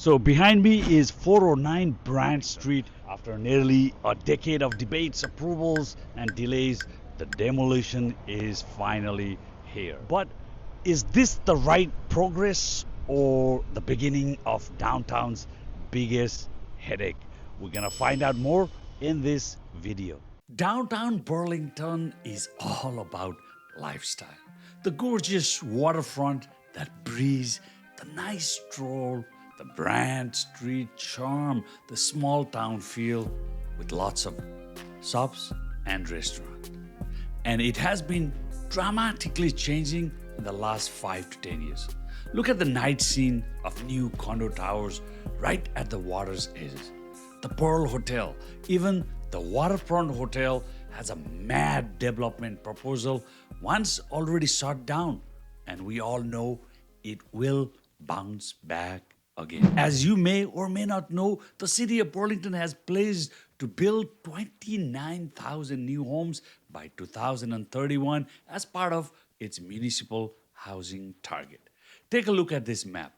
So behind me is 409 Brant Street. After nearly a decade of debates, approvals, and delays, the demolition is finally here. But is this the right progress or the beginning of downtown's biggest headache? We're gonna find out more in this video. Downtown Burlington is all about lifestyle. The gorgeous waterfront, that breeze, the nice stroll, the Brant Street charm, the small town feel with lots of shops and restaurants. And it has been dramatically changing in the last 5 to 10 years. Look at the night scene of new condo towers right at the water's edges. The Pearl Hotel, even the waterfront hotel has a mad development proposal once already shot down, and we all know it will bounce back again. As you may or may not know, the city of Burlington has pledged to build 29,000 new homes by 2031 as part of its municipal housing target. Take a look at this map.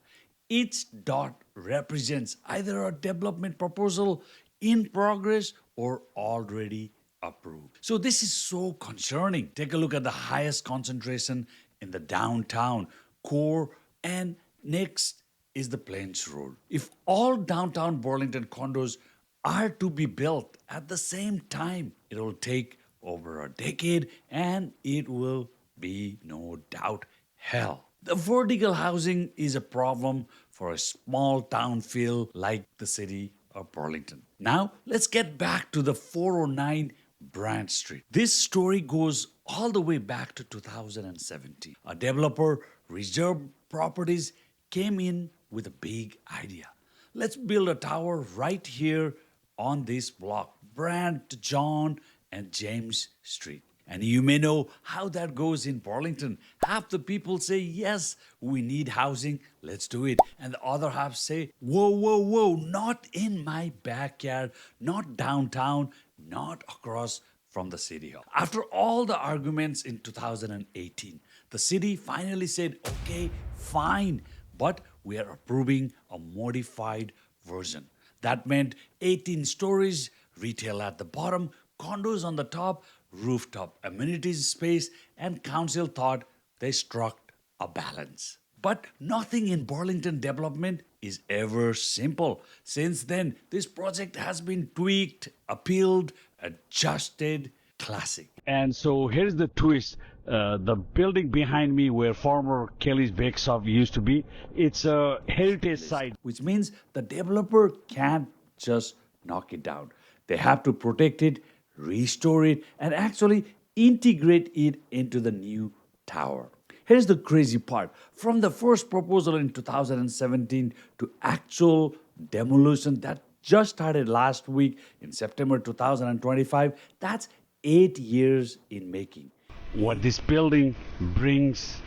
Each dot represents either a development proposal in progress or already approved. So this is so concerning. Take a look at the highest concentration in the downtown core, and next is the Plains Road. If all downtown Burlington condos are to be built at the same time, it will take over a decade and it will be no doubt hell. The vertical housing is a problem for a small town feel like the city of Burlington. Now, let's get back to the 409 Brant Street. This story goes all the way back to 2017. A developer, Reserve Properties, came in with a big idea. Let's build a tower right here on this block, Brant, John, and James Street. And you may know how that goes in Burlington. Half the people say, yes, we need housing, let's do it. And the other half say, whoa, whoa, whoa, not in my backyard, not downtown, not across from the city hall. After all the arguments in 2018, the city finally said, okay, fine, but we are approving a modified version. That meant 18 stories, retail at the bottom, condos on the top, rooftop amenities space, and council thought they struck a balance. But nothing in Burlington development is ever simple. Since then, this project has been tweaked, appealed, adjusted, classic. And so here's the twist. The building behind me where former Kelly's Bake Shop used to be, it's a heritage site. Which means the developer can't just knock it down. They have to protect it, restore it, and actually integrate it into the new tower. Here's the crazy part. From the first proposal in 2017 to actual demolition that just started last week in September 2025, that's 8 years in making. What this building brings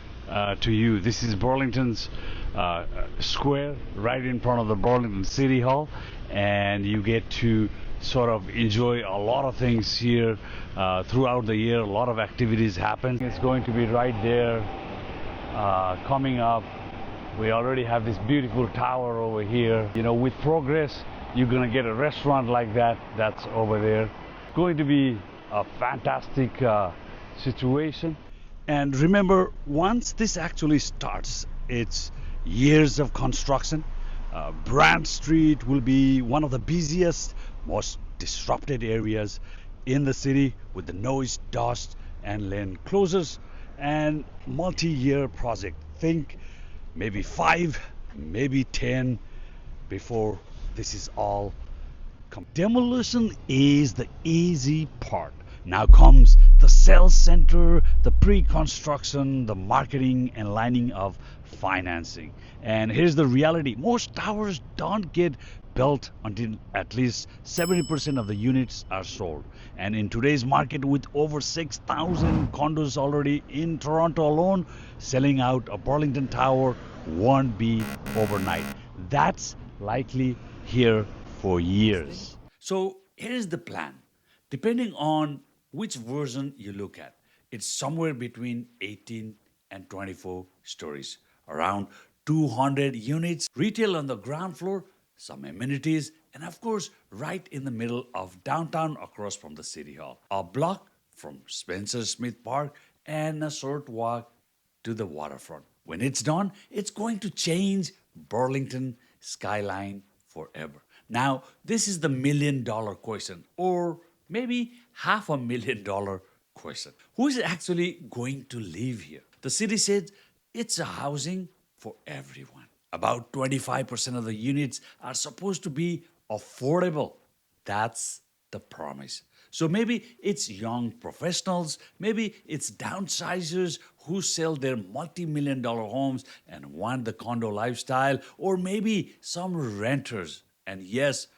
to you, this is Burlington's square right in front of the Burlington City Hall, and you get to sort of enjoy a lot of things here throughout the year. A lot of activities happen. It's going to be right there coming up. We already have this beautiful tower over here. You know, with progress, you're going to get a restaurant like that. That's over there. It's going to be a fantastic situation. And remember, once this actually starts, it's years of construction. Brant Street will be one of the busiest, most disrupted areas in the city with the noise, dust, and lane closures and multi-year project. Think maybe 5, maybe 10 before this is all demolition is the easy part. Now comes the sales center, the pre-construction, the marketing, and lining of financing. And here's the reality. Most towers don't get built until at least 70% of the units are sold. And in today's market, with over 6,000 condos already in Toronto alone, selling out a Burlington tower won't be overnight. That's likely here for years. So here's the plan. Depending on which version you look at, it's somewhere between 18 and 24 stories, around 200 units, retail on the ground floor, some amenities, and of course, right in the middle of downtown across from the City Hall. A block from Spencer Smith Park and a short walk to the waterfront. When it's done, it's going to change Burlington skyline forever. Now, this is the $1 million question, or maybe $500,000 question. Who is actually going to live here? The city said it's a housing for everyone. About 25% of the units are supposed to be affordable. That's the promise. So maybe it's young professionals, maybe it's downsizers who sell their multi-million-dollar homes and want the condo lifestyle, or maybe some renters, and yes,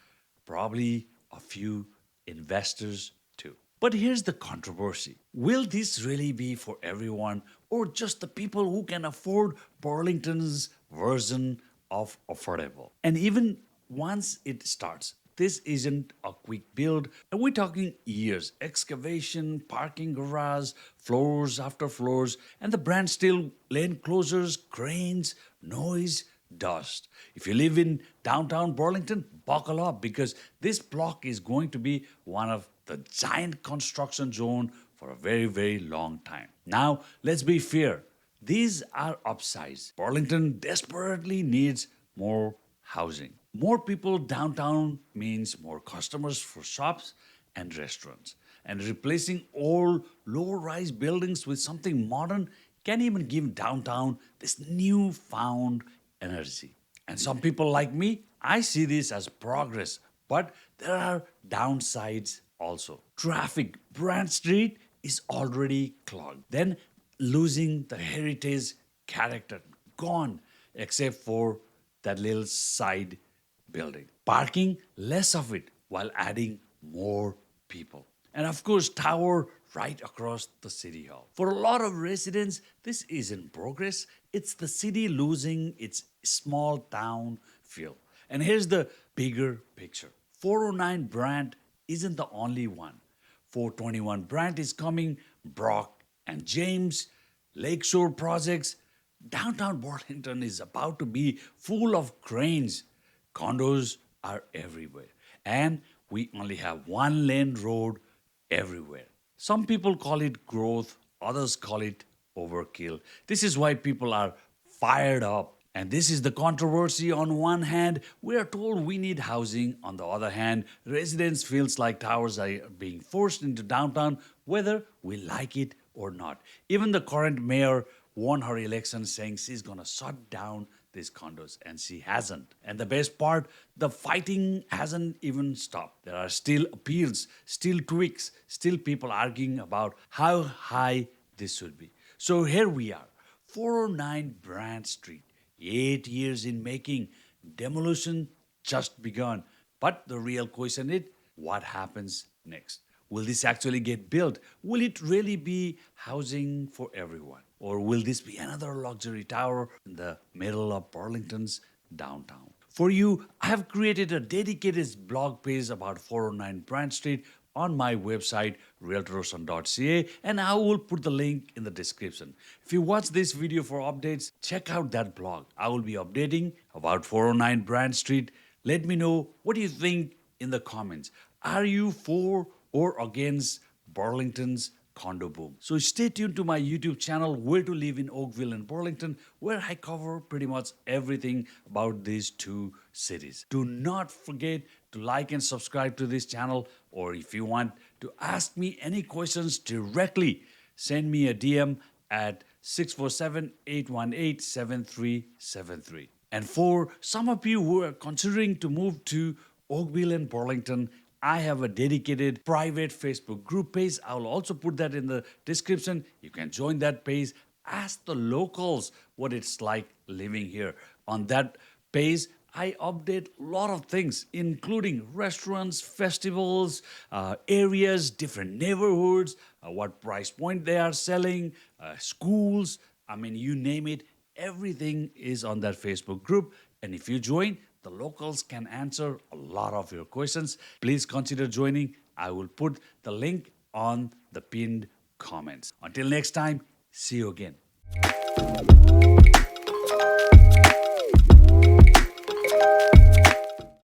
probably a few investors too. But here's the controversy. Will this really be for everyone, or just the people who can afford Burlington's version of affordable? And even once it starts, this isn't a quick build, and we're talking years. Excavation, parking garage, floors after floors, and the Brant Street lane closures, cranes, noise, dust. If you live in downtown Burlington, buckle up, because this block is going to be one of the giant construction zone for a very, very long time. Now, let's be fair. These are upsides. Burlington desperately needs more housing. More people downtown means more customers for shops and restaurants. And replacing old, low-rise buildings with something modern can even give downtown this newfound energy. And some people like me, I see this as progress, but there are downsides also. Traffic, Brant Street is already clogged. Then losing the heritage character, gone, except for that little side building. Parking, less of it, while adding more people. And of course, tower right across the City Hall. For a lot of residents, this isn't progress. It's the city losing its small town feel. And here's the bigger picture. 409 Brant isn't the only one. 421 Brant is coming, Brock and James, Lakeshore projects. Downtown Burlington is about to be full of cranes. Condos are everywhere. And we only have one lane road everywhere. Some people call it growth, others call it overkill. This is why people are fired up. And this is the controversy. On one hand, we are told we need housing. On the other hand, residents feels like towers are being forced into downtown, whether we like it or not. Even the current mayor won her election saying she's gonna shut down these condos, and she hasn't. And the best part, the fighting hasn't even stopped. There are still appeals, still tweaks, still people arguing about how high this should be. So here we are, 409 Brant Street, 8 years in making, demolition just begun. But the real question is, what happens next? Will this actually get built? Will it really be housing for everyone? Or will this be another luxury tower in the middle of Burlington's downtown? For you, I have created a dedicated blog page about 409 Brant Street on my website, realtorosan.ca, and I will put the link in the description. If you watch this video for updates, check out that blog. I will be updating about 409 Brant Street. Let me know what you think in the comments. Are you for or against Burlington's condo boom? So stay tuned to my YouTube channel, Where to Live in Oakville and Burlington, where I cover pretty much everything about these two cities. Do not forget to like and subscribe to this channel, or if you want to ask me any questions directly, send me a DM at 647-818-7373. And for some of you who are considering to move to Oakville and Burlington, I have a dedicated private Facebook group page. I will also put that in the description. You can join that page. Ask the locals what it's like living here. On that page, I update a lot of things, including restaurants, festivals, areas, different neighborhoods, what price point they are selling, schools. I mean, you name it. Everything is on that Facebook group. And if you join, the locals can answer a lot of your questions. Please consider joining. I will put the link on the pinned comments. Until next time, see you again.